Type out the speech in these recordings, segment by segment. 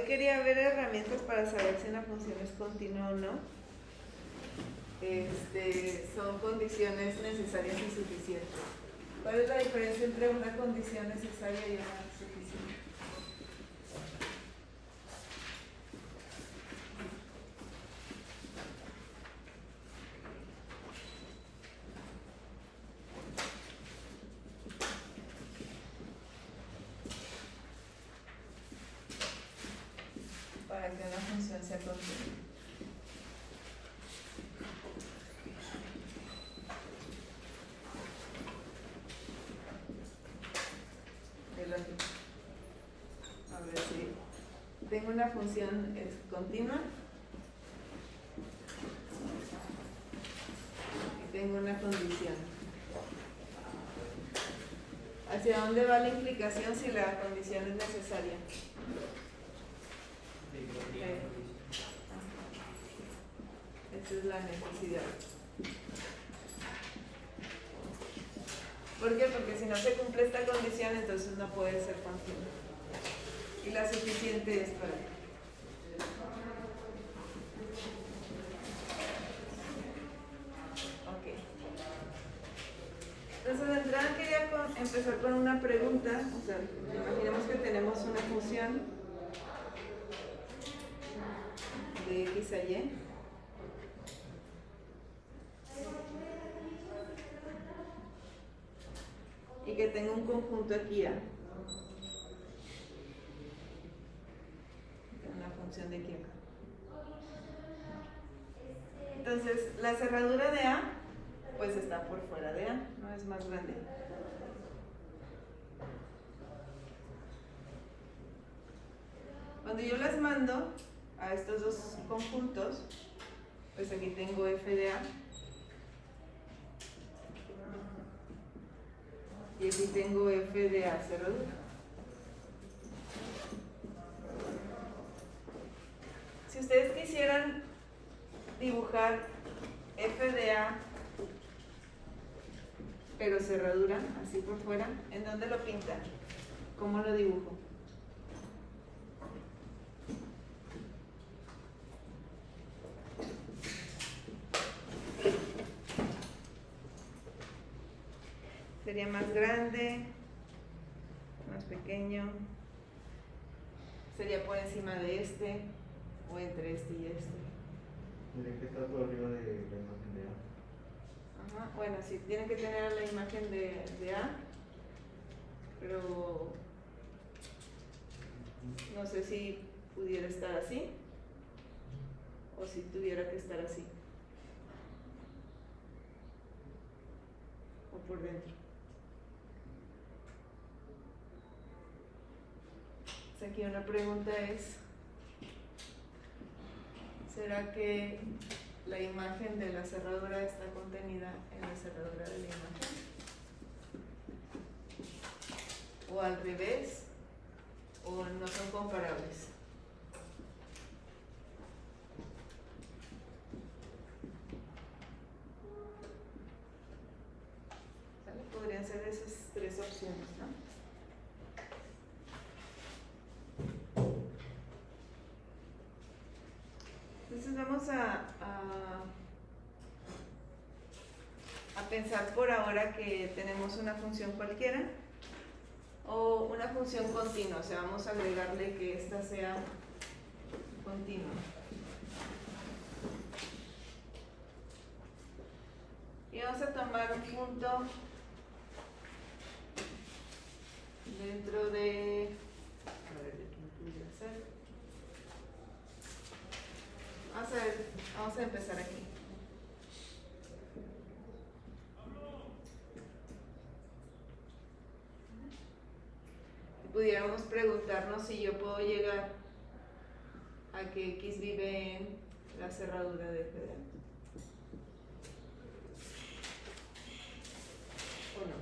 quería ver herramientas para saber si una función es continua o no. Son condiciones necesarias y suficientes. ¿Cuál es la diferencia entre una condición necesaria y una suficiente? Para que una función sea continua. A ver si tengo una función continua y tengo una condición. ¿Hacia dónde va la implicación si la condición es necesaria? Esa es la necesidad. ¿Por qué? Porque si no se cumple esta condición, entonces no puede ser continua. Y la suficiente es para... Ok. Entonces, de entrada quería empezar con una pregunta. O sea, imaginemos que tenemos una función de x a y. Y que tengo un conjunto aquí A. Una función de aquí acá. Entonces, la cerradura de A, pues está por fuera de A, no es más grande. Cuando yo las mando a estos dos conjuntos, pues aquí tengo f de A. Y aquí tengo f de A cerradura. Si ustedes quisieran dibujar f de A, pero cerradura, así por fuera, ¿en dónde lo pintan? ¿Cómo lo dibujo? Sería más grande, más pequeño, sería por encima de este, o entre este y este. Tiene que estar por arriba de la imagen de A. Ajá, bueno, sí, tiene que tener la imagen de A, pero no sé si pudiera estar así, o si tuviera que estar así, o por dentro. Aquí una pregunta es, ¿será que la imagen de la cerradura está contenida en la cerradura de la imagen? ¿O al revés? ¿O no son comparables? ¿Sale? Podrían ser esas tres opciones, ¿no? Entonces vamos a pensar por ahora que tenemos una función cualquiera o una función continua, o sea, vamos a agregarle que esta sea continua. Y vamos a tomar un punto dentro de... A ver, ¿de qué pudiera ser? Vamos a ver, vamos a empezar aquí. Pudiéramos preguntarnos si yo puedo llegar a que X vive en la cerradura de f de A. ¿O no?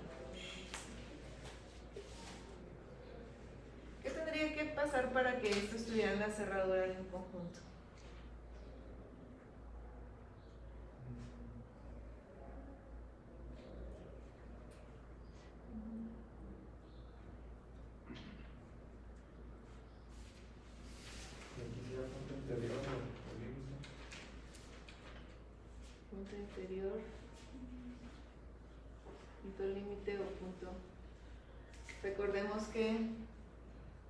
¿Qué tendría que pasar para que esto estuviera en la cerradura de un conjunto? punto límite o punto. Recordemos que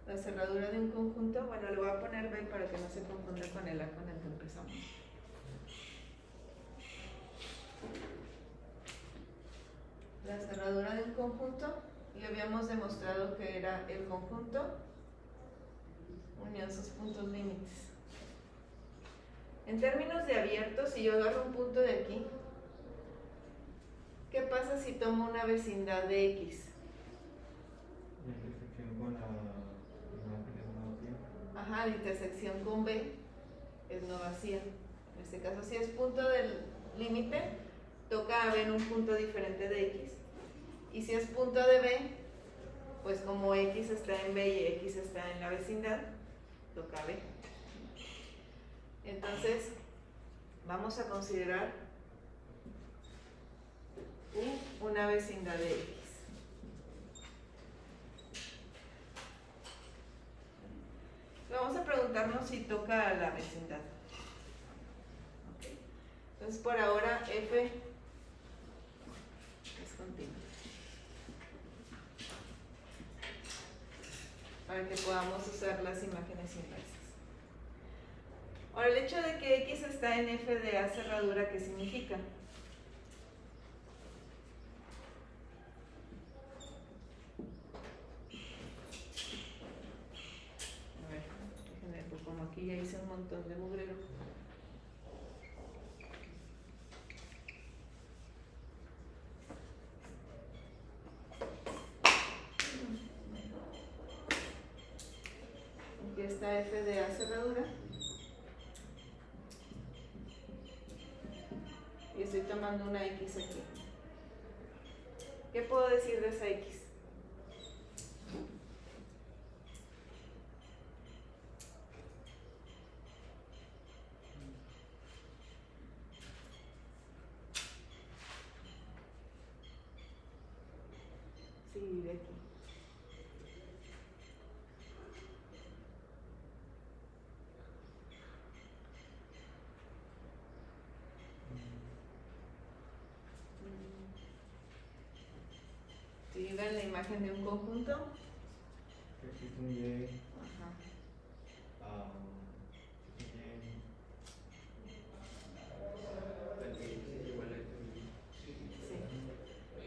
la cerradura de un conjunto, bueno, le voy a poner B para que no se confunda con el A con el que empezamos. La cerradura de un conjunto, y habíamos demostrado que era el conjunto unión sus puntos límites. En términos de abiertos, si yo agarro un punto de aquí, ¿qué pasa si tomo una vecindad de X? La intersección con la imagen es no vacía. Ajá, la intersección con B es no vacía. En este caso, si es punto del límite, toca a B en un punto diferente de X. Y si es punto de B, pues como X está en B y X está en la vecindad, toca B. Entonces, vamos a considerar U una vecindad de X. Vamos a preguntarnos si toca a la vecindad. Okay. Entonces, por ahora, F es continua. Para que podamos usar las imágenes inversas. Ahora, el hecho de que X está en F de A cerradura, ¿qué significa? A ver, déjenme, pues como aquí ya hice un montón de mugrero. Aquí está F de A cerradura. Y estoy tomando una X aquí. ¿Qué puedo decir de esa X? Sí, vive aquí. Si vive en la imagen de un conjunto. Existe un Y. Ajá. Sí.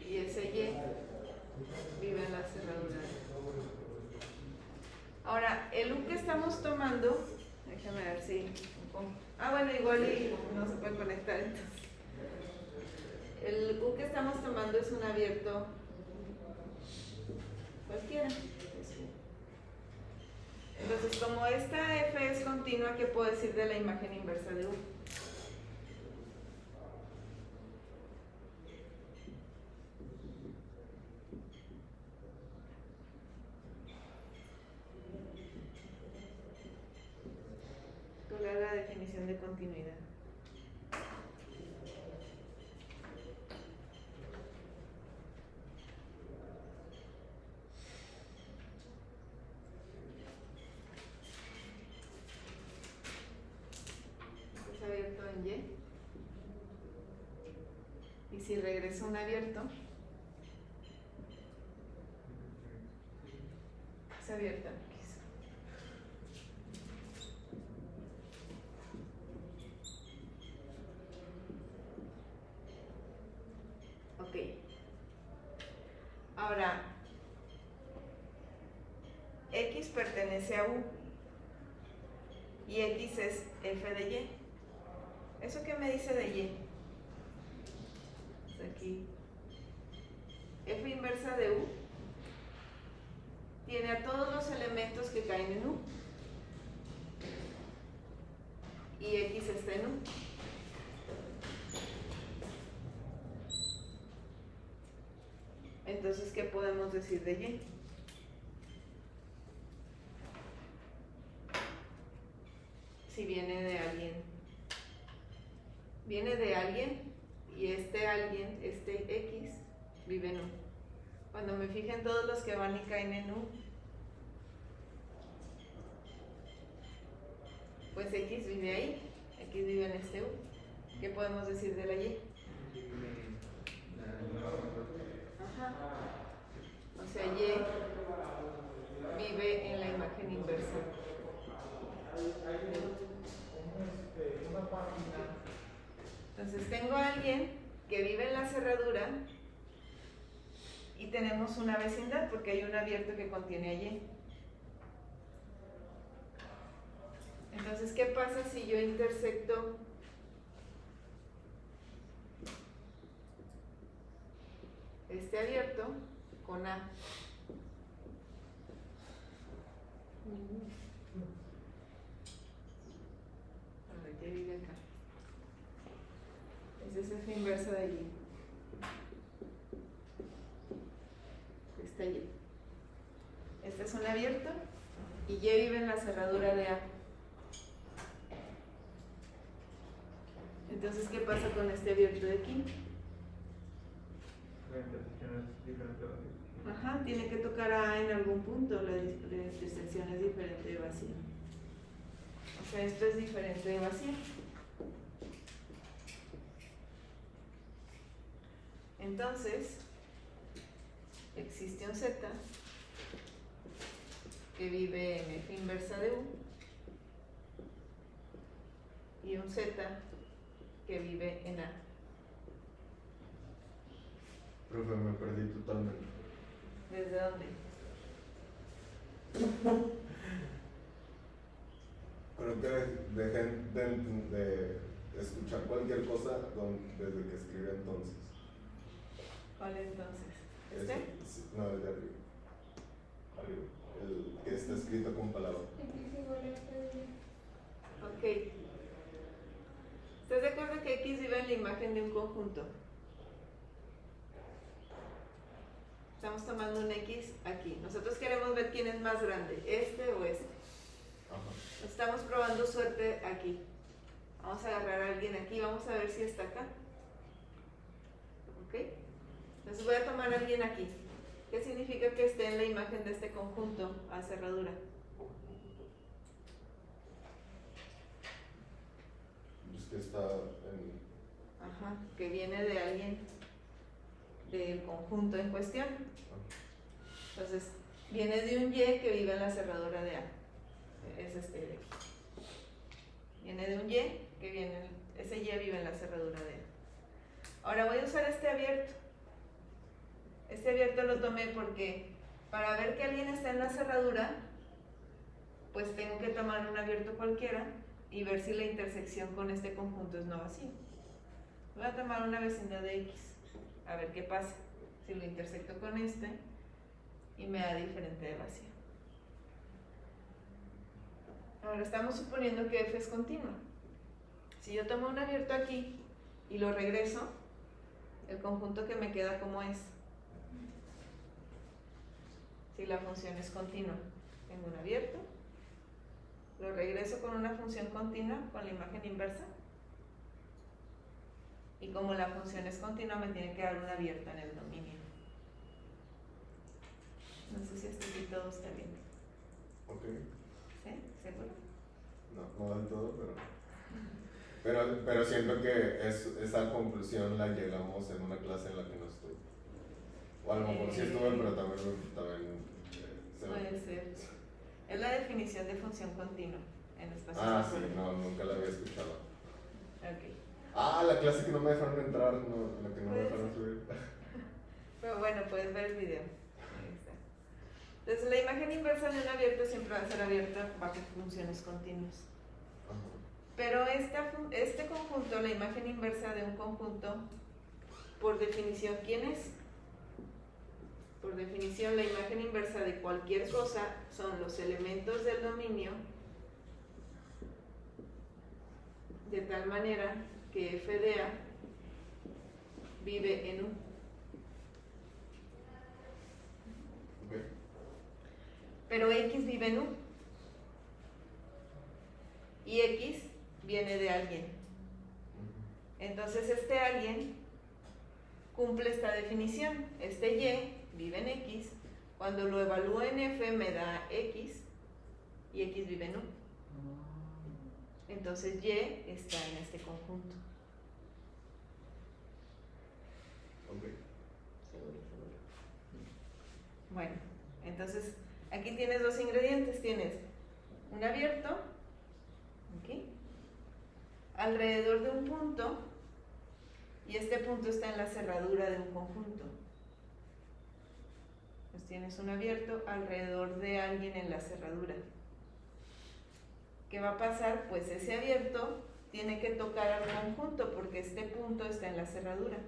Y ese Y vive en la cerradura. Ahora, el U que estamos tomando, déjame ver si. Bueno, igual y no se puede conectar entonces. El U que estamos tomando es un abierto cualquiera. Entonces, como esta F es continua, ¿qué puedo decir de la imagen inversa de U? ¿Cuál es la definición de continuidad? Es abierto en Y. Y si regreso un abierto, es abierto en X. Ok. Ahora, X pertenece a U y X es F de Y. ¿Eso qué me dice de Y? Pues aquí, F inversa de U tiene a todos los elementos que caen en U y X está en U. Entonces, ¿qué podemos decir de Y? Si viene de alguien. Viene de alguien y este alguien, este X, vive en U. Cuando me fijen todos los que van y caen en U, pues X vive ahí, X vive en este U. ¿Qué podemos decir de la Y? La y tenemos una vecindad porque hay un abierto que contiene a Y. Entonces, ¿qué pasa si yo intersecto este abierto con A? A ver, ¿qué vive acá? Esa es F inversa de Y. Está Y. Este es un abierto y Y vive en la cerradura de A. Entonces, ¿qué pasa con este abierto de aquí? La intersección es diferente de vacío. Ajá, tiene que tocar a A en algún punto, la intersección es diferente de vacío. O sea, esto es diferente de vacío. Entonces, existe un Z que vive en F inversa de U y un Z que vive en A. Profe, me perdí totalmente. ¿Desde dónde? Creo que dejen de escuchar cualquier cosa desde que escribí entonces. ¿Cuál entonces? ¿Este? No, el de arriba. Arriba. El que está escrito con palabras. Ok. ¿Estás de acuerdo que X vive en la imagen de un conjunto? Estamos tomando un X aquí. Nosotros queremos ver quién es más grande, este o este. Ajá. Estamos probando suerte aquí. Vamos a agarrar a alguien aquí, vamos a ver si está acá. ¿Ok? Entonces voy a tomar a alguien aquí. ¿Qué significa que esté en la imagen de este conjunto a cerradura? Es que está en... Ajá, que viene de alguien del conjunto en cuestión. Entonces, viene de un Y que vive en la cerradura de A. Es este de aquí. Viene de un Y que viene, ese Y vive en la cerradura de A. Ahora voy a usar este abierto. Este abierto lo tomé porque para ver que alguien está en la cerradura, pues tengo que tomar un abierto cualquiera y ver si la intersección con este conjunto es no vacío. Voy a tomar una vecindad de X, a ver qué pasa si lo intersecto con este y me da diferente de vacío. Ahora estamos suponiendo que F es continua. Si yo tomo un abierto aquí y lo regreso, el conjunto que me queda, ¿cómo es? Si la función es continua, tengo un abierto, lo regreso con una función continua con la imagen inversa y como la función es continua me tiene que dar un abierto en el dominio. No sé si hasta aquí todo está bien. Ok. ¿Sí? ¿Seguro? No del todo, pero siento que esa conclusión la llegamos en una clase en la que no estuve. O a lo mejor sí estuve, pero también puede ser. Es la definición de función continua en espacios. Sí, no, nunca la había escuchado. Ok. La clase que no me dejaron entrar, no, la que no me dejaron subir. Pero bueno, puedes ver el video. Ahí está. Entonces, la imagen inversa de un abierto siempre va a ser abierta bajo funciones continuas. Pero este conjunto, la imagen inversa de un conjunto, por definición, ¿quién es? Por definición, la imagen inversa de cualquier cosa son los elementos del dominio de tal manera que f de A vive en U. Okay. Pero X vive en U. Y X viene de alguien. Entonces este alguien cumple esta definición. Este Y vive en X. Cuando lo evalúo en F me da X y X vive en U. Entonces Y está en este conjunto. Okay. Seguro. Bueno, entonces aquí tienes dos ingredientes. Tienes un abierto aquí alrededor de un punto y este punto está en la cerradura de un conjunto. Pues tienes un abierto alrededor de alguien en la cerradura. ¿Qué va a pasar? Pues ese abierto tiene que tocar al conjunto porque este punto está en la cerradura.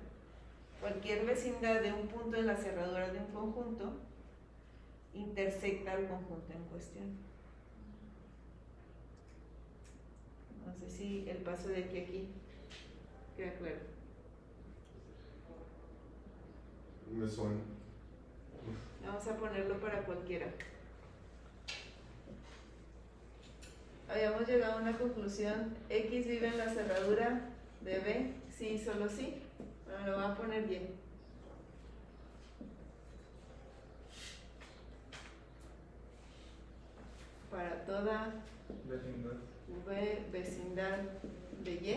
Cualquier vecindad de un punto en la cerradura de un conjunto intersecta al conjunto en cuestión. No sé si el paso de aquí a aquí queda claro. Me suena. Vamos a ponerlo para cualquiera. Habíamos llegado a una conclusión. X vive en la cerradura de B, sí y solo sí. Bueno, lo voy a poner bien. Para toda Vecindad. V vecindad de Y.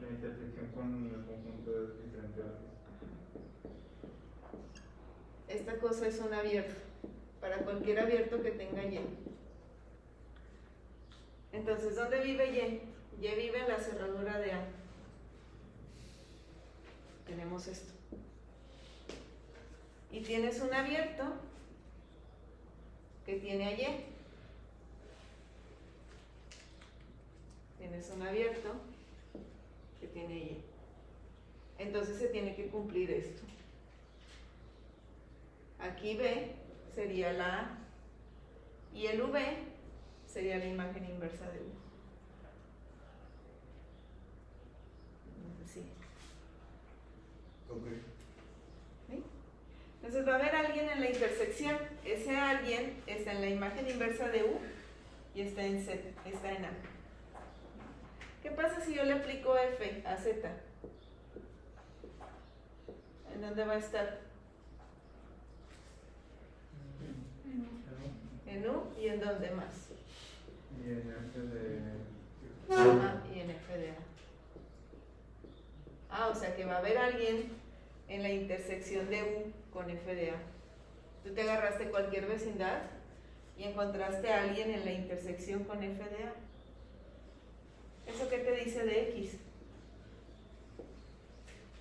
La intersección con el conjunto es diferente a la. Esta cosa es un abierto. Para cualquier abierto que tenga Y. Entonces, ¿dónde vive Y? Y vive en la cerradura de A. Tenemos esto. Y tienes un abierto que tiene a Y. Tienes un abierto que tiene Y. Entonces se tiene que cumplir esto. Aquí B sería la A y el V sería la imagen inversa de U. Así. Ok. ¿Sí? Entonces va a haber alguien en la intersección. Ese alguien está en la imagen inversa de U y está en Z, está en A. ¿Qué pasa si yo le aplico F a Z? ¿En dónde va a estar? En U y en dónde más. Y en F de. Y en F de A. O sea que va a haber alguien en la intersección de U con F de A. Tú te agarraste cualquier vecindad y encontraste a alguien en la intersección con F de A. ¿Eso qué te dice de X?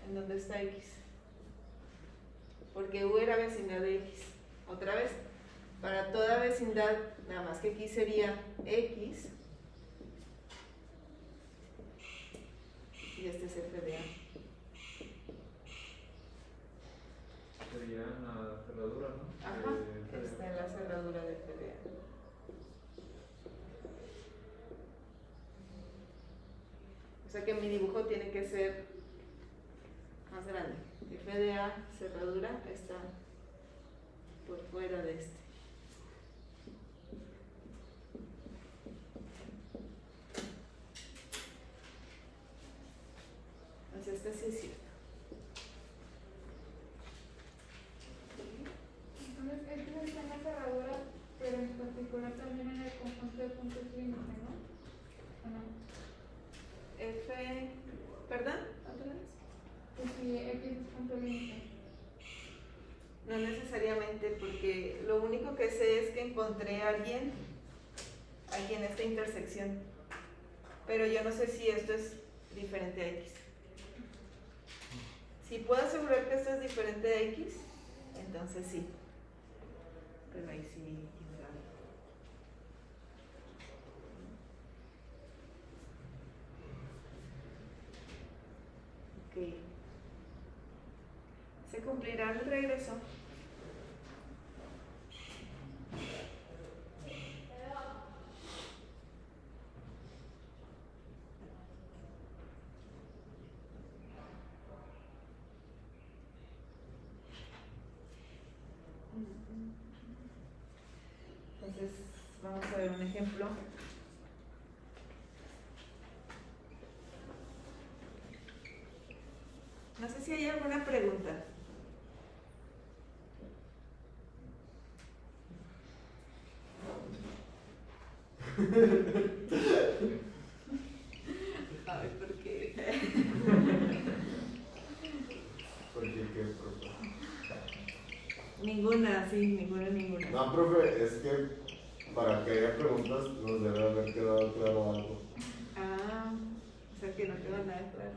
¿En dónde está X? Porque U era vecindad de X. Otra vez, para toda vecindad, nada más que aquí sería X y este es F de A. Sería en la cerradura, ¿no? Ajá, está en la cerradura de F de A. O sea que mi dibujo tiene que ser más grande. F de A, cerradura, está por fuera de este. Entonces este sí es cierto. Entonces, este está en la cerradura, pero en particular también en el conjunto de puntos límite, ¿no? ¿O no? F, ¿perdón? ¿Otra vez? Pues si X es punto límite. No necesariamente, porque lo único que sé es que encontré a alguien aquí en esta intersección, pero yo no sé si esto es diferente a X. Si puedo asegurar que esto es diferente a X, entonces sí, pero ahí sí, quién sabe. Ok. Se cumplirá el regreso. Entonces, vamos a ver un ejemplo. No sé si hay alguna pregunta. Ay, ¿por qué? ¿Por qué, profe? Ninguna, sí, ninguna. No, profe, es que para que haya preguntas nos debe haber quedado claro algo. Ah, o sea que no quedó nada claro.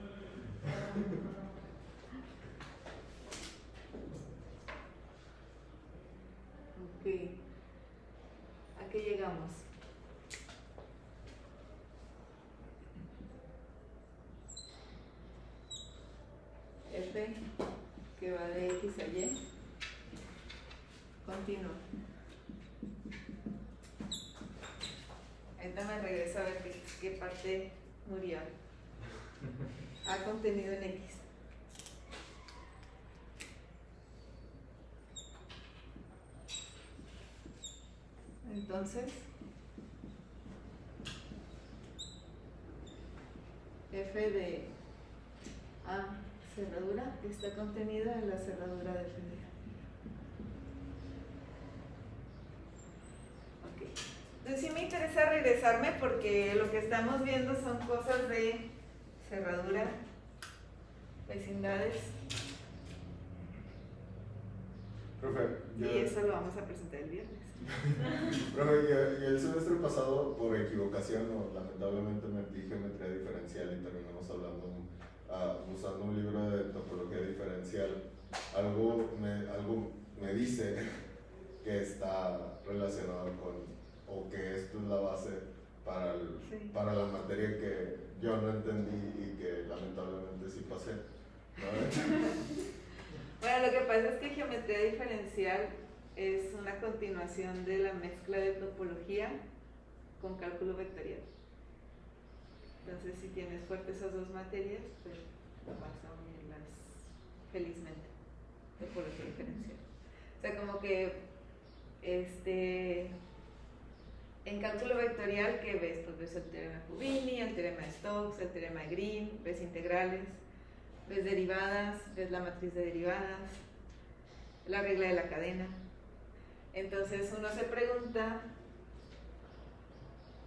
digamos. F que va de X a Y. Continúo. Ahorita me regreso a ver qué parte murió. Ha contenido en X. Entonces, F de A cerradura está contenida en la cerradura de F de A. Ok. Entonces sí me interesa regresarme porque lo que estamos viendo son cosas de cerradura, vecindades, Profe, y eso lo vamos a presentar el viernes. Profe, y el semestre pasado, por equivocación o lamentablemente metí geometría diferencial y terminamos hablando, usando un libro de topología diferencial. Algo me dice que está relacionado con, o que esto es la base Sí. para la materia que yo no entendí y que lamentablemente sí pasé, ¿no? Bueno, lo que pasa es que geometría diferencial es una continuación de la mezcla de topología con cálculo vectorial. Entonces, si tienes fuertes esas dos materias, pues vas a unirlas felizmente. Topología diferencial. O sea, como que en cálculo vectorial, ¿qué ves? Pues ves el teorema de Fubini, el teorema de Stokes, el teorema de Green, ves integrales, ves derivadas, ves la matriz de derivadas, la regla de la cadena. Entonces uno se pregunta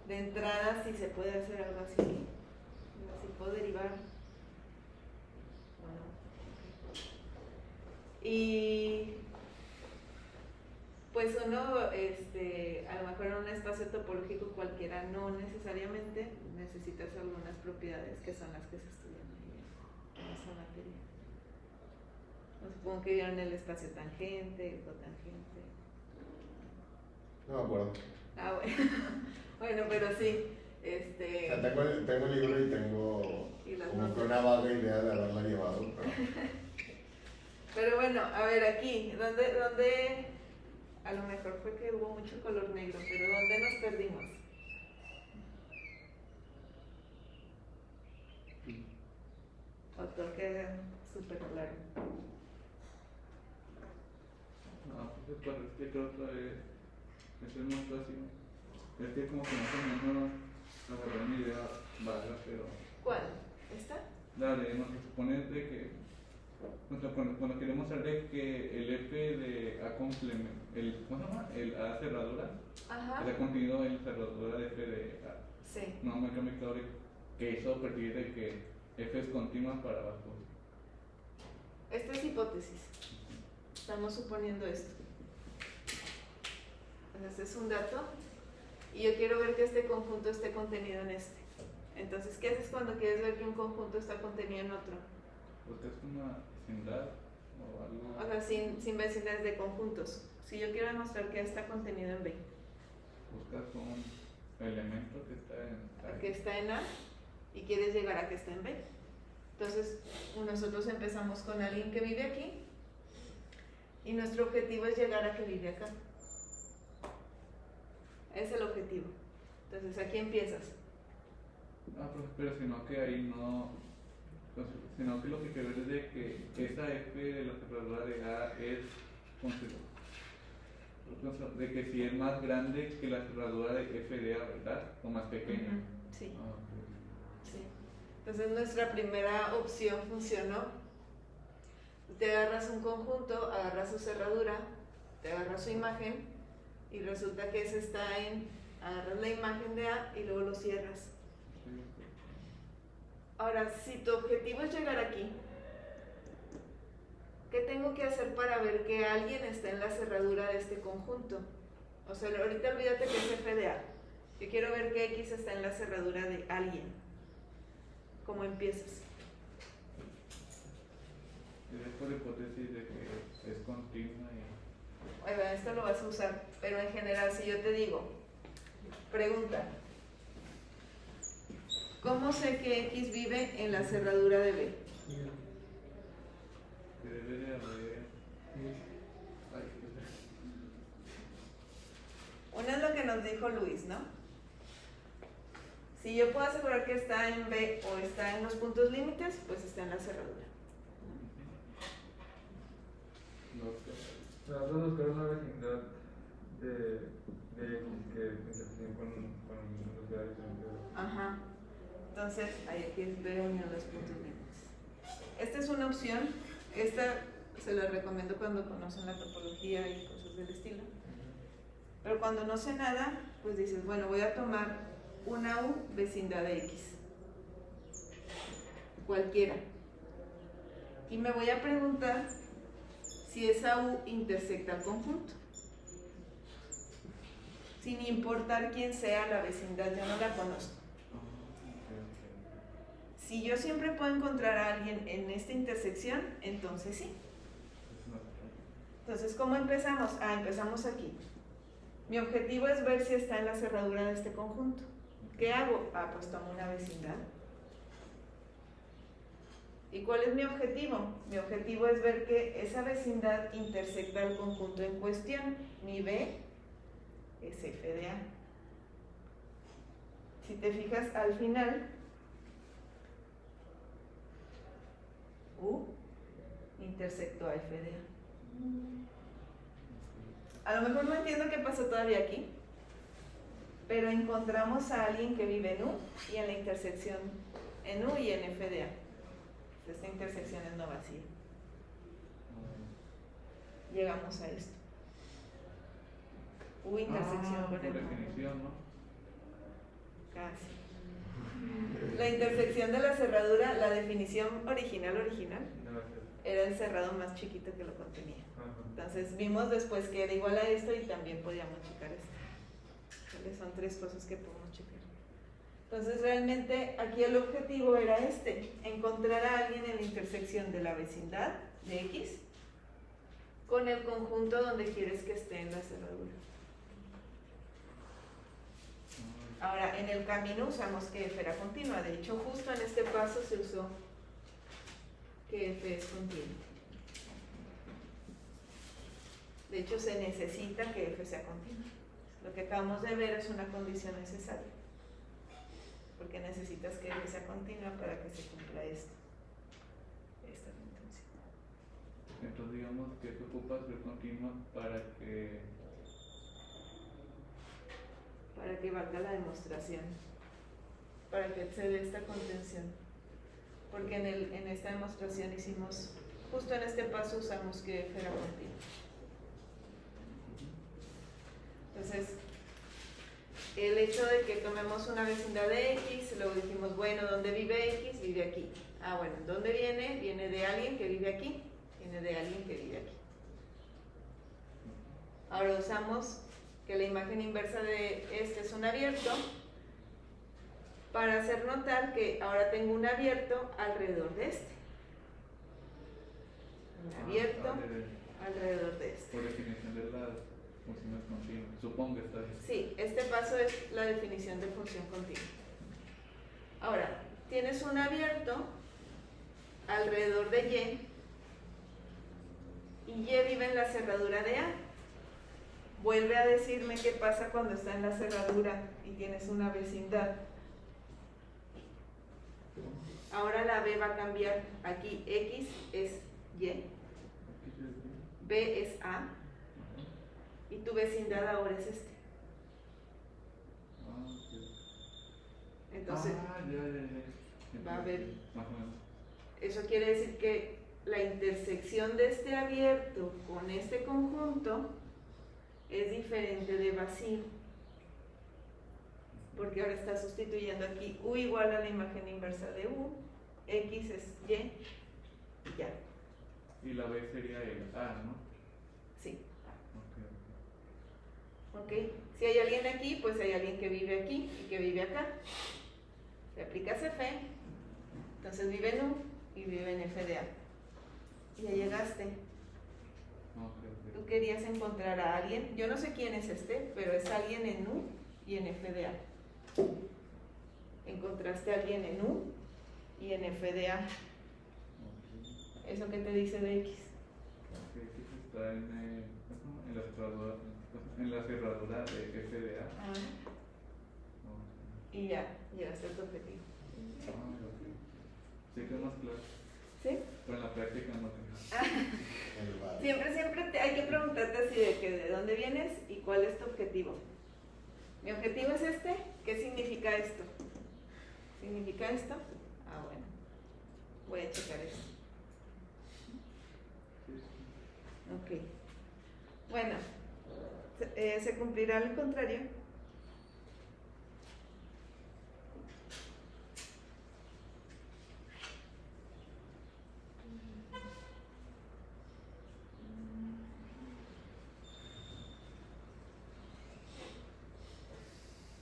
de entrada si se puede hacer algo así, si puedo derivar o no. Y pues uno, a lo mejor en un espacio topológico cualquiera, no necesariamente necesitas algunas propiedades que son las que se estudian ahí en esa materia. No, supongo que vieron el espacio tangente, cotangente. No me acuerdo. Ah, bueno. Bueno, pero sí. O sea, tengo el libro y tengo Y las como que notas. una vaga idea de haberla llevado, pero... Pero bueno, a ver aquí, ¿dónde? A lo mejor fue que hubo mucho color negro, pero ¿dónde nos perdimos? O todo queda súper claro. No, pues para explicar otra vez, es más fácil. Es que como que más o menos agarré una idea vaga, pero ¿Cuál? ¿Esta? la de, no se supone de que, o sea, cuando queremos saber que el F de A complemento, ¿cómo se llama? El A cerradura, Ajá. está contenido en la cerradura de F de A. Sí. No me queda muy claro que hizo a partir de que F es continua para abajo. Esta es hipótesis. Estamos suponiendo esto. Entonces es un dato y yo quiero ver que este conjunto esté contenido en este. Entonces, ¿qué haces cuando quieres ver que un conjunto está contenido en otro? Buscas una vecindad o algo. O sea, sin vecindades de conjuntos. Si yo quiero demostrar que A está contenido en B, Buscas un elemento que está en A. que está en A y quieres llegar a que está en B. Entonces, nosotros empezamos con alguien que vive aquí y nuestro objetivo es llegar a que vive acá. Es el objetivo. Entonces, aquí empiezas. Ah, pero sino que ahí no. Pues, sino que lo que quiero ver es de que esa F de la cerradura de A es. De que si es más grande que la cerradura de F de A, ¿verdad? O más pequeña. Ujú, sí. Ah, ok. Sí. Entonces nuestra primera opción funcionó. Te agarras un conjunto, agarras su cerradura, te agarras su imagen y resulta que ese está agarras la imagen de A y luego lo cierras. Sí, ok. Ahora, si tu objetivo es llegar aquí, ¿qué tengo que hacer para ver que alguien está en la cerradura de este conjunto? O sea, ahorita olvídate que es F de A. Yo quiero ver que X está en la cerradura de alguien. ¿Cómo empiezas? Y después de hipótesis de que es continua y. Bueno, esto lo vas a usar, pero en general, si yo te digo, Pregunta. ¿Cómo sé que X vive en la cerradura de B? Que debe de haber. Ay, Una es lo que nos dijo Luis, ¿no? Si yo puedo asegurar que está en B o está en los puntos límites, pues está en la cerradura. Nosotros buscar una vecindad de X que intersección con los grados de Ajá. Entonces, ahí aquí es B unión los puntos límites. Esta es una opción. Esta se la recomiendo cuando conocen la topología y cosas del estilo. Pero cuando no sé nada, pues dices, bueno, voy a tomar una U vecindad de X. Cualquiera. Y me voy a preguntar si esa U intersecta al conjunto. Sin importar quién sea la vecindad, yo no la conozco. Si yo siempre puedo encontrar a alguien en esta intersección, entonces sí. Entonces, ¿cómo empezamos? Empezamos aquí. Mi objetivo es ver si está en la cerradura de este conjunto. ¿Qué hago? Pues tomo una vecindad. ¿Y cuál es mi objetivo? Mi objetivo es ver que esa vecindad intersecta el conjunto en cuestión. Mi B es F de A. Si te fijas al final, U intersectó a F de A. A lo mejor no entiendo qué pasó todavía aquí, pero encontramos a alguien que vive en U y en la intersección en U y en F de A. Esta intersección es no vacía. Llegamos a esto. U intersección con por el definición, ¿no? Casi. La intersección de la cerradura, la definición original, era el cerrado más chiquito que lo contenía. Entonces vimos después que era igual a esto y también podíamos checar esto. ¿Vale? Son tres cosas que podemos checar. Entonces realmente aquí el objetivo era encontrar a alguien en la intersección de la vecindad de X con el conjunto donde quieres que esté en la cerradura. Ahora, en el camino usamos que F era continua. De hecho, justo en este paso se usó que F es continua. De hecho, se necesita que F sea continua. Lo que acabamos de ver es una condición necesaria. Porque necesitas que F sea continua para que se cumpla esto. Esta es la intención. Entonces digamos que se ocupa ser continua para que valga la demostración, para que se dé esta contención, porque en esta demostración hicimos, justo en este paso usamos que F era continua. Entonces, el hecho de que tomemos una vecindad de X, luego dijimos, bueno, ¿dónde vive X? Vive aquí. Bueno, ¿dónde viene? Viene de alguien que vive aquí, viene de alguien que vive aquí. Ahora usamos que la imagen inversa de este es un abierto, para hacer notar que ahora tengo un abierto alrededor de este. Un abierto alrededor de este. por definición de las funciones continuas. Supongo que está bien. Sí, este paso es la definición de función continua. Ahora, tienes un abierto alrededor de Y vive en la cerradura de A. Vuelve a decirme qué pasa cuando está en la cerradura y tienes una vecindad. Ahora la B va a cambiar. Aquí X es Y, B es A y tu vecindad ahora es este. Entonces ya. va a haber. Más o menos. Eso quiere decir que la intersección de este abierto con este conjunto es diferente de vacío, porque ahora está sustituyendo aquí U igual a la imagen inversa de U, X es Y y ya. Y la B sería el A, ¿no? Sí. Ok. ¿Ok? Si hay alguien aquí, pues hay alguien que vive aquí y que vive acá. Le aplicas F, entonces vive en U y vive en F de A. Ya llegaste. Ok. Tú querías encontrar a alguien, yo no sé quién es pero es alguien en U y en F de A. Encontraste a alguien en U y en F de A. ¿Eso qué te dice de X? Que X está en la cerradura de FDA. Ah, y ya, llegaste a tu objetivo. Sí que es más claro, ¿Sí? pero en la práctica no tengo. El bar. Siempre hay que preguntarte así de dónde vienes y cuál es tu objetivo. Mi objetivo es este, ¿qué significa esto? ¿Significa esto? Ah, bueno. Voy a checar eso. Ok. Bueno, ¿se cumplirá lo contrario?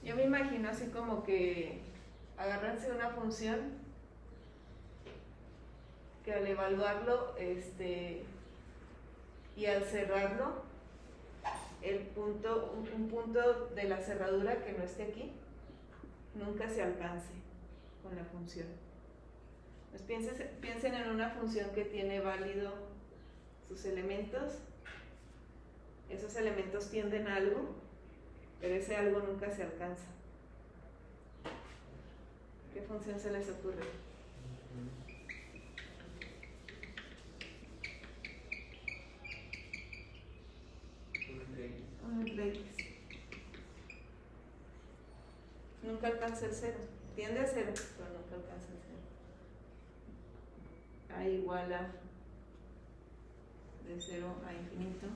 Yo me imagino así como que agárrense una función que al evaluarlo y al cerrarlo, un punto de la cerradura que no esté aquí, nunca se alcance con la función. Pues piensen en una función que tiene válido sus elementos. Esos elementos tienden a algo, pero ese algo nunca se alcanza. ¿Qué función se les ocurre? Entre X. Nunca alcanza el cero. Tiende a cero, pero nunca alcanza el cero. A igual a de 0 a infinito.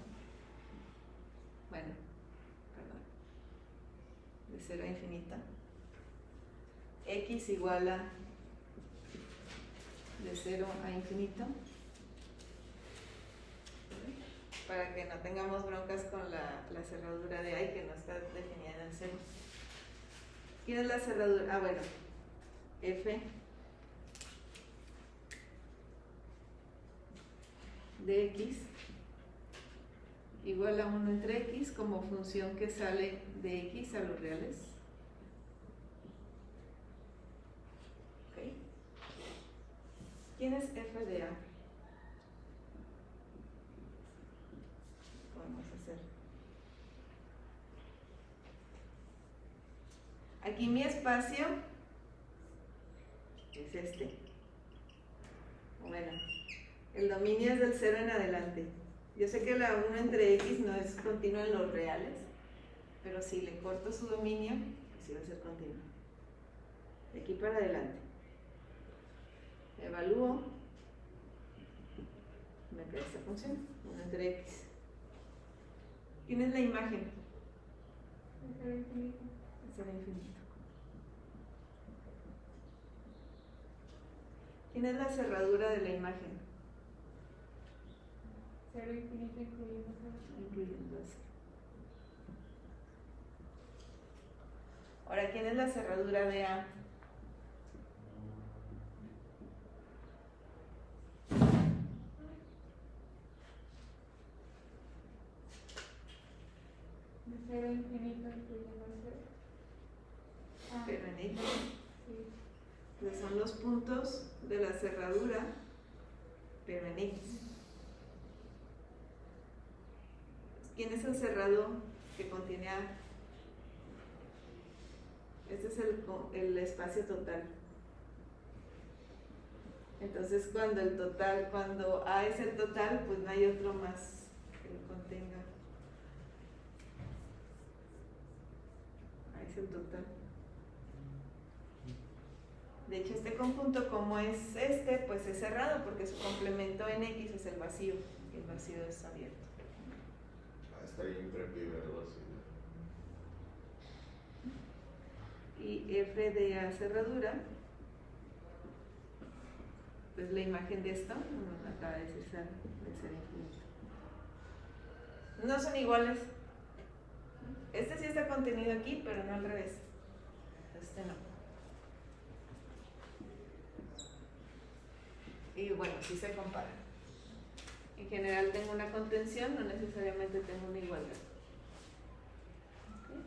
Bueno, perdón. De 0 a infinito. X igual a de 0 a infinito. Para que no tengamos broncas con la cerradura de I que no está definida en el cero. ¿Quién es la cerradura? Ah, bueno, F de X igual a 1 entre X como función que sale de X a los reales. ¿Okay? ¿Quién es F de A? Podemos hacer. Aquí mi espacio es este. Bueno, el dominio es del 0 en adelante. Yo sé que la 1 entre X no es continua en los reales, pero si le corto su dominio, pues sí va a ser continua. De aquí para adelante. Evalúo. Me queda esta función, 1 entre X. ¿Quién es la imagen? Es el infinito. Es el infinito. ¿Quién es la cerradura de la imagen? 0 infinito incluyendo 0. Incluyendo el 0. Ahora, ¿quién es la cerradura de A? De 0 infinito incluyendo 0. Ah, Pero en X. sí. Que son los puntos de la cerradura, pero en X. ¿Quién es el cerrado que contiene A? Este es el espacio total. Entonces cuando A es el total, pues no hay otro más que lo contenga. A es el total. De hecho, este conjunto, como es pues es cerrado porque su complemento en X es el vacío. Y el vacío es abierto. Estaría increíble verlo así. Y F de A cerradura, pues la imagen de esto, como acaba de decir, de ser infinito. No son iguales. Este sí está contenido aquí, pero no al revés. Este no. Y bueno, sí se comparan. En general tengo una contención, no necesariamente tengo una igualdad. ¿Okay?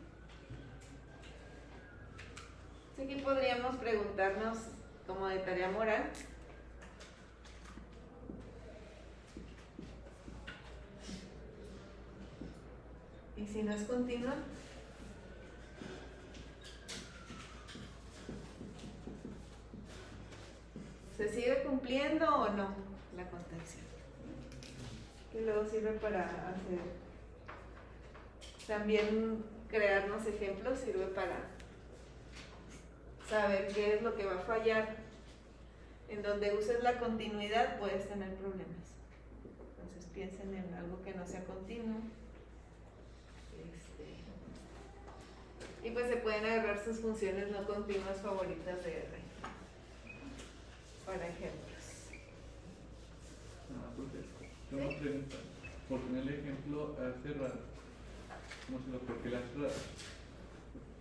Aquí podríamos preguntarnos como de tarea moral. ¿Y si no es continua? ¿Se sigue cumpliendo o no la contención? Que luego sirve para hacer. También crearnos ejemplos sirve para saber qué es lo que va a fallar. En donde uses la continuidad puedes tener problemas. Entonces piensen en algo que no sea continuo. Y pues se pueden agarrar sus funciones no continuas favoritas de R para ejemplos. Porque tengo una pregunta. Por tener el ejemplo a cerrar, no sé por qué la cerradura.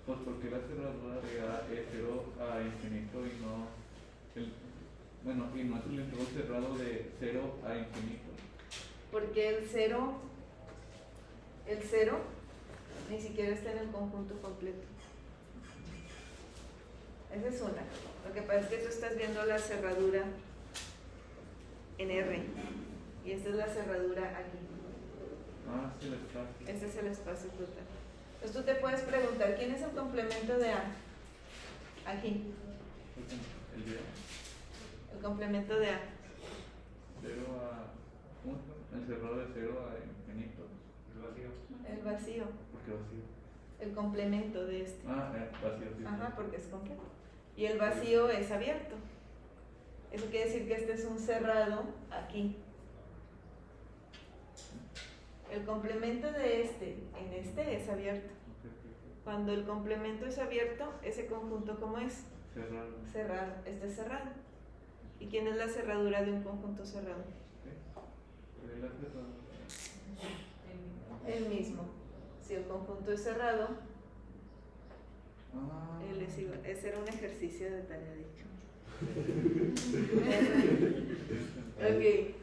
Pues porque la cerradura de A es 0 a infinito y no y no es el intervalo cerrado de 0 a infinito. Porque el cero ni siquiera está en el conjunto completo. Esa es una. Lo que pasa es que tú estás viendo la cerradura en R y esta es la cerradura aquí. Ah, sí, el espacio. Este es el espacio total. Entonces tú te puedes preguntar, ¿quién es el complemento de A? Aquí. El día. El complemento de A. 0 a. ¿Cómo se llama? El cerrado de 0 a infinito. El vacío. ¿Por qué vacío? El complemento de este. Vacío, sí. Ajá, porque es completo. Y el vacío es abierto. Eso quiere decir que este es un cerrado aquí. El complemento de este en este es abierto. Cuando el complemento es abierto, ese conjunto ¿cómo es? Cerrado. Cerrado. Este es cerrado. ¿Y quién es la cerradura de un conjunto cerrado? ¿Qué es la cerradura? El mismo. Si el conjunto es cerrado, Ah. él es igual. Ese era un ejercicio de tarea dicho. Ok.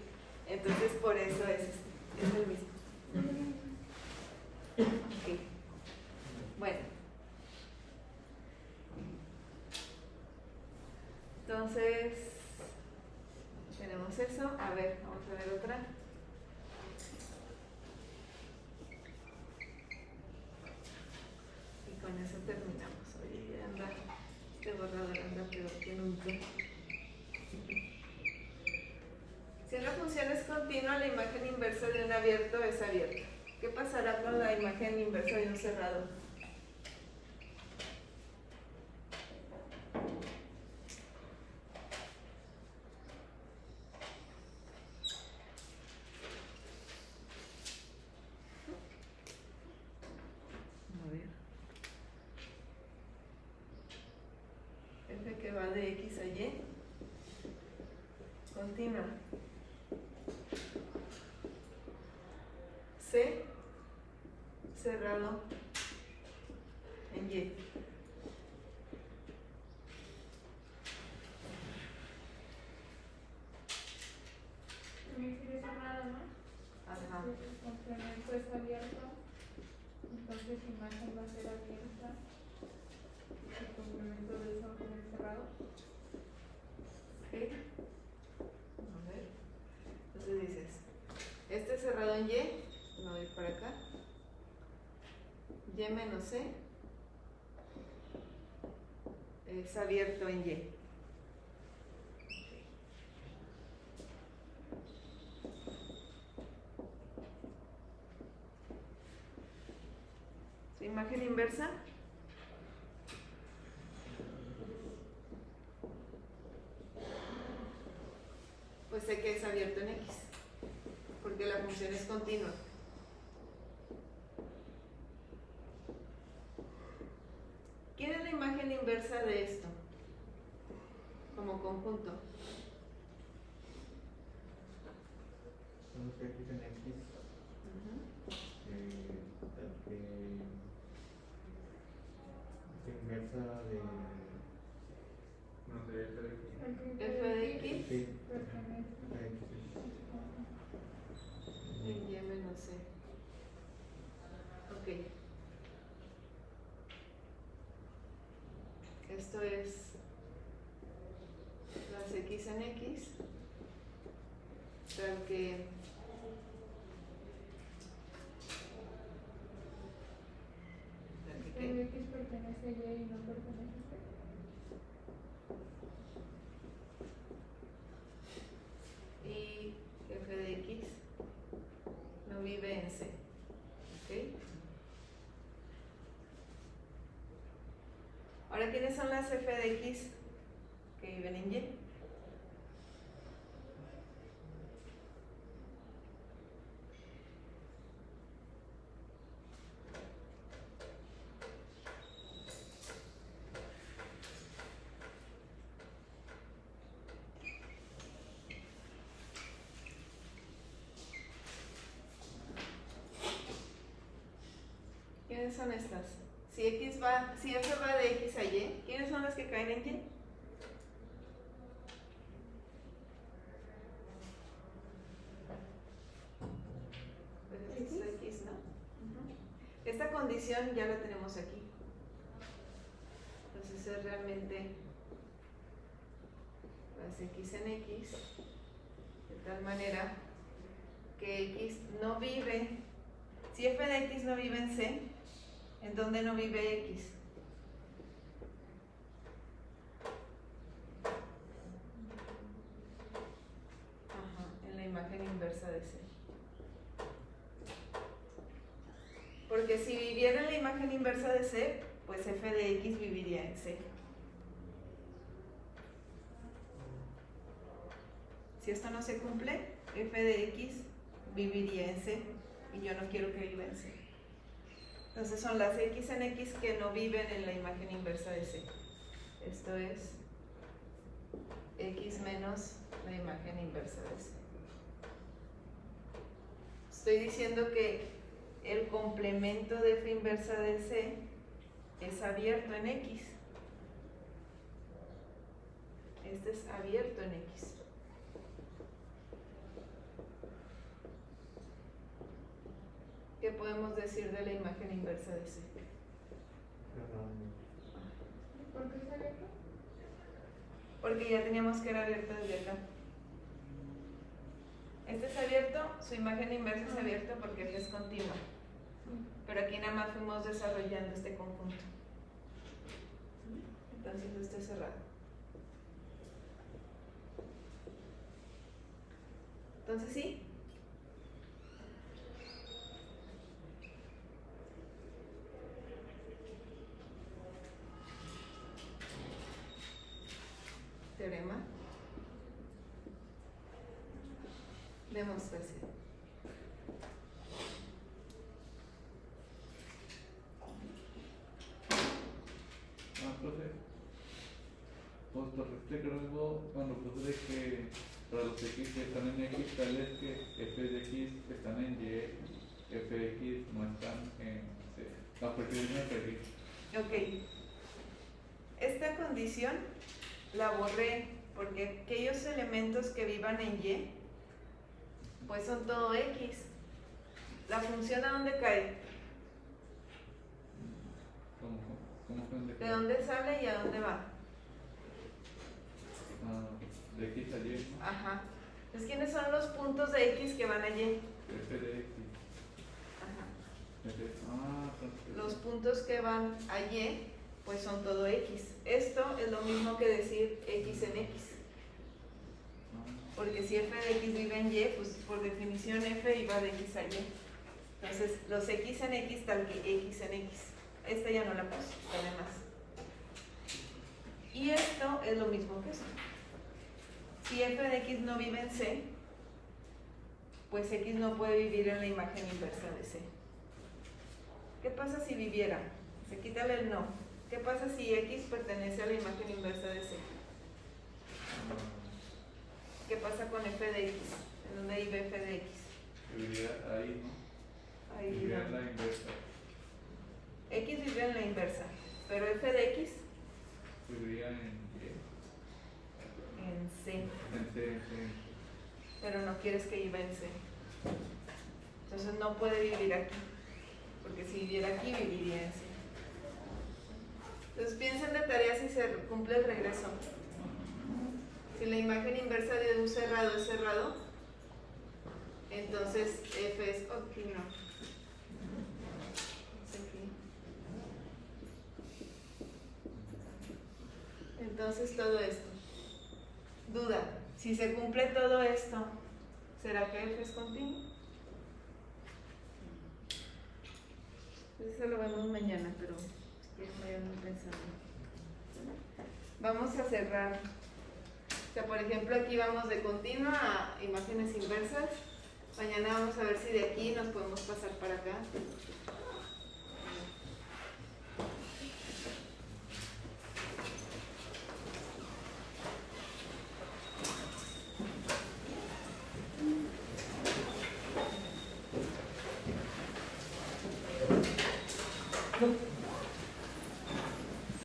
Entonces por eso es el mismo. Ok. Bueno. Entonces, tenemos eso. A ver, vamos a ver otra. Y con eso terminamos. Oye, ya anda, este borrador anda peor que nunca. Si una función es continua, la imagen inversa de un abierto es abierta. ¿Qué pasará con la imagen inversa de un cerrado? A ver. F que va de X a Y. Continua. C cerrado en Y. También sigue cerrado, ¿no? Ajá. Entonces el complemento es abierto, entonces imagen va a ser abierta. El complemento de eso es cerrado. Ok. A ver. Entonces dices, este es cerrado en Y, me voy para acá. Y menos C es abierto en Y. ¿Su imagen inversa? Pues sé que es abierto en X, porque la función es continua. ¿Quién es la imagen inversa de esto? Como conjunto. Son los X en X. Inversa de. No sé, F de X Sí. Pertenece. en Y menos C. Ok. esto es las x en x, tal que El X pertenece a Y y no pertenece a C. y f de x no vive en C. ¿Ok? Ahora, ¿quiénes son las f de x que viven en Y? ¿Quiénes son estas? Si f va de x a y, ¿quiénes son las que caen en y? Pues es x, ¿no? Ujú. Esta condición ya la tenemos aquí. Entonces es realmente las x en x, de tal manera que x no vive, si f de x no vive en C, ¿en dónde no vive x? Ajá, en la imagen inversa de C. Porque si viviera en la imagen inversa de C, pues f de x viviría en C. Si esto no se cumple, f de x viviría en C y yo no quiero que viva en C. Entonces son las x en x que no viven en la imagen inversa de C. Esto es x menos la imagen inversa de C. Estoy diciendo que el complemento de f inversa de C es abierto en x. Este es abierto en x. ¿Qué podemos decir de la imagen inversa de C? ¿Por qué es abierto? Porque ya teníamos que era abierto desde acá. Este es abierto, su imagen inversa es abierta porque F es continua. Pero aquí nada más fuimos desarrollando este conjunto. Entonces este es cerrado. Entonces sí. Teorema. Demostración. Profe, pues te algo cuando puse de que para los x que están en x tales que f de x están en y, f de x no están en c. No, porque yo me perdí. Ok. Esta condición la borré porque aquellos elementos que vivan en y pues son todo x. ¿La función a dónde cae? ¿Cómo fue ¿De dónde sale y a dónde va? De x a y, ¿no? Ajá. Entonces, ¿quiénes son los puntos de x que van a y? f de x. Ajá. Entonces, Los puntos que van a y pues son todo x. Esto es lo mismo que decir x en x. Porque si f de x vive en y, pues por definición f iba de x a y. Entonces, los x en x tal que x en x. Esta ya no la puse, además. Y esto es lo mismo que esto. Si f de x no vive en C, pues x no puede vivir en la imagen inversa de C. ¿Qué pasa si viviera? Se quítale el no. ¿Qué pasa si x pertenece a la imagen inversa de C? ¿Qué pasa con f de x? ¿En dónde vive f de x? viviría ahí, ¿no? Ahí Viviría vive. en la inversa. X vive en la inversa, pero f de x Viviría en y. en C, En c, sí. pero no quieres que viva en C. Entonces no puede vivir aquí, porque si viviera aquí viviría en C. Entonces piensen de tarea si se cumple el regreso. Si la imagen inversa de un cerrado es cerrado, entonces F es continuo. Entonces todo esto. Duda, si se cumple todo esto, ¿será que F es continuo? Eso lo vemos mañana, pero si quieren vayan pensando. Vamos a cerrar. O sea, por ejemplo, aquí vamos de continua a imágenes inversas. Mañana vamos a ver si de aquí nos podemos pasar para acá.